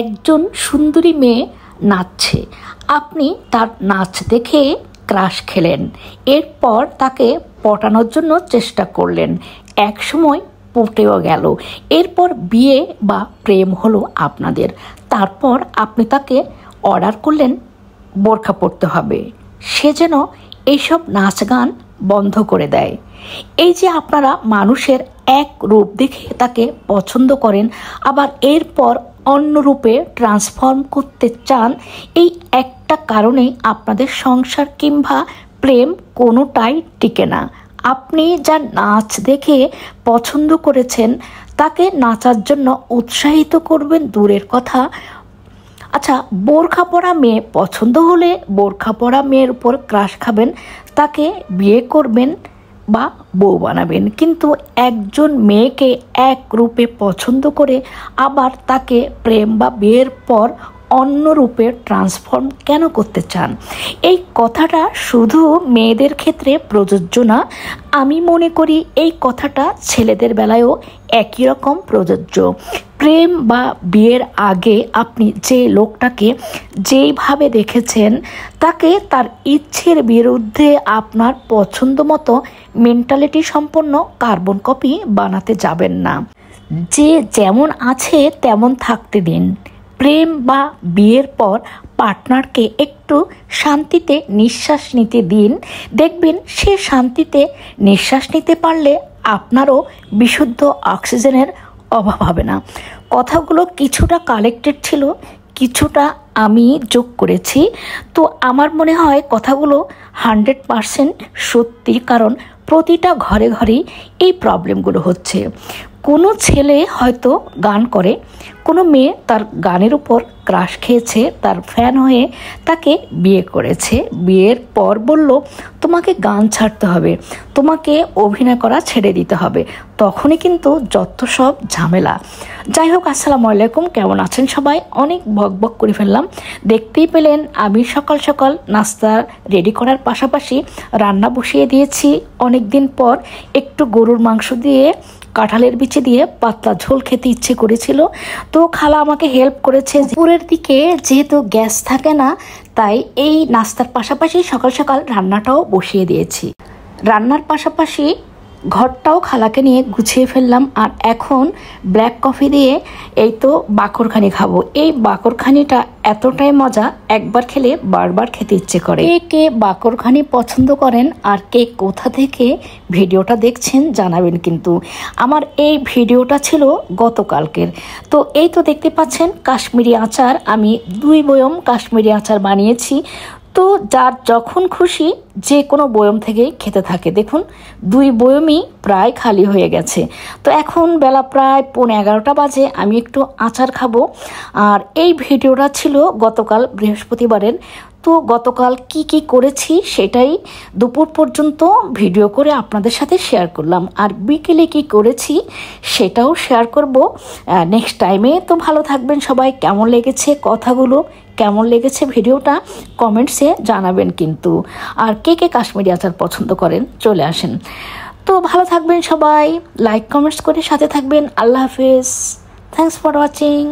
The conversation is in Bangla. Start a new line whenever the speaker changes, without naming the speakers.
একজন সুন্দরী মেয়ে নাচছে, আপনি তার নাচ দেখে ক্রাশ খেলেন, এরপর তাকে পটানোর জন্য চেষ্টা করলেন, একসময় পটেও গেল, এরপর বিয়ে বা প্রেম হলো আপনাদের। তারপর আপনি তাকে অর্ডার করলেন বোরখা পরতে হবে, সে যেন এইসব নাচ গান বন্ধ করে দেয়। এই যে আপনারা মানুষের এক রূপ দেখে তাকে পছন্দ করেন, আবার এরপর অন্য রূপে ট্রান্সফর্ম করতে চান, এই একটা কারণেই আপনাদের সংসার কিংবা প্রেম কোনোটাই টিকে না। আপনি যার নাচ দেখে পছন্দ করেছেন তাকে নাচার জন্য উৎসাহিত করবেন দূরের কথা, আচ্ছা বোরখা পরা মেয়ে পছন্দ হলে বোরখা পরা মেয়ের উপর ক্রাশ খাবেন, তাকে বিয়ে করবেন বা বউ বানাবেন, কিন্তু একজন মেয়েকে এক রূপে পছন্দ করে আবার তাকে প্রেম বা বিয়ের পর অন্য রূপে ট্রান্সফর্ম কেন করতে চান? এই কথাটা শুধু মেয়েদের ক্ষেত্রে প্রযোজ্য না, আমি মনে করি এই কথাটা ছেলেদের বেলায়ও একই রকম প্রযোজ্য। প্রেম বা বিয়ের আগে আপনি যে লোকটাকে যেইভাবে দেখেছেন তাকে তার ইচ্ছের বিরুদ্ধে আপনার পছন্দ মতো মেন্টালিটি সম্পন্ন কার্বন কপি বানাতে যাবেন না। যে যেমন আছে তেমন থাকতে দিন। প্রেম বা বিয়ের পর পার্টনারকে একটু শান্তিতে নিঃশ্বাস নিতে দিন, দেখবেন সে শান্তিতে নিঃশ্বাস নিতে পারলে আপনারও বিশুদ্ধ অক্সিজেনের অভাব হবে না। কথাগুলো কিছুটা কালেক্টেড ছিল, কিছুটা আমি যোগ করেছি, তো আমার মনে হয় কথাগুলো 100% সত্যি, কারণ প্রতিটা ঘরে ঘরেই এই প্রবলেমগুলো হচ্ছে। কোনো ছেলে হয়তো গান করে, কোনো মেয়ে তার গানের উপর ক্রাশ খেয়েছে, তার ফ্যান হয়ে তাকে বিয়ে করেছে, বিয়ের পর বলল তোমাকে গান ছাড়তে হবে, তোমাকে অভিনয় করা ছেড়ে দিতে হবে, তখনই কিন্তু যত সব ঝামেলা। যাই হোক, আসসালামু আলাইকুম, কেমন আছেন সবাই? অনেক বকবক করে ফেললাম। দেখতেই পেলেন আমি সকাল সকাল নাস্তা রেডি করার পাশাপাশি রান্না বসিয়ে দিয়েছি। অনেক দিন পর একটু গরুর মাংস দিয়ে কাঁঠালের বিচি দিয়ে পাতলা ঝোল খেতে ইচ্ছে করেছিল, তো খালা আমাকে হেল্প করেছে। দুপুরের দিকে যেহেতু গ্যাস থাকে না, তাই এই নাস্তার পাশাপাশি সকাল সকাল রান্নাটাও বসিয়ে দিয়েছি। রান্নার পাশাপাশি ঘরটাও খালাকে নিয়ে গুছিয়ে ফেললাম, আর এখন ব্ল্যাক কফি দিয়ে এই তো বাকরখানি খাবো। এই বাকরখানিটা এতটাই মজা, একবার খেলে বারবার খেতে ইচ্ছে করে। কে বাকরখানি পছন্দ করেন আর কে কোথা থেকে ভিডিওটা দেখছেন জানাবেন কিন্তু। আমার এই ভিডিওটা ছিল গতকালকের। তো এই তো দেখতে পাচ্ছেন কাশ্মীরি আচার, আমি 2 বয়ম কাশ্মীরি আচার বানিয়েছি। তো যার যখন খুশি যে কোনো বয়ম থেকেই খেতে থাকে। দেখুন 2 বয়মই প্রায় খালি হয়ে গেছে। তো এখন বেলা প্রায় 11:15 বাজে, আমি একটু আচার খাবো। আর এই ভিডিওটা ছিল গতকাল বৃহস্পতিবারের। তো গতকাল কি করেছি সেটাই দুপুর পর্যন্ত ভিডিও করে আপনাদের সাথে শেয়ার করলাম, আর বিকেলে কি করেছি সেটাও শেয়ার করব নেক্সট টাইমে। তো ভালো থাকবেন সবাই। কেমন লেগেছে কথাগুলো, কেমন লেগেছে ভিডিওটা কমেন্টসে জানাবেন কিন্তু। আর কে কাশ্মীরি আচার পছন্দ করেন চলে আসেন। তো ভালো থাকবেন সবাই, লাইক কমেন্টস করে সাথে থাকবেন। আল্লাহ হাফেজ, থ্যাংকস ফর ওয়াচিং।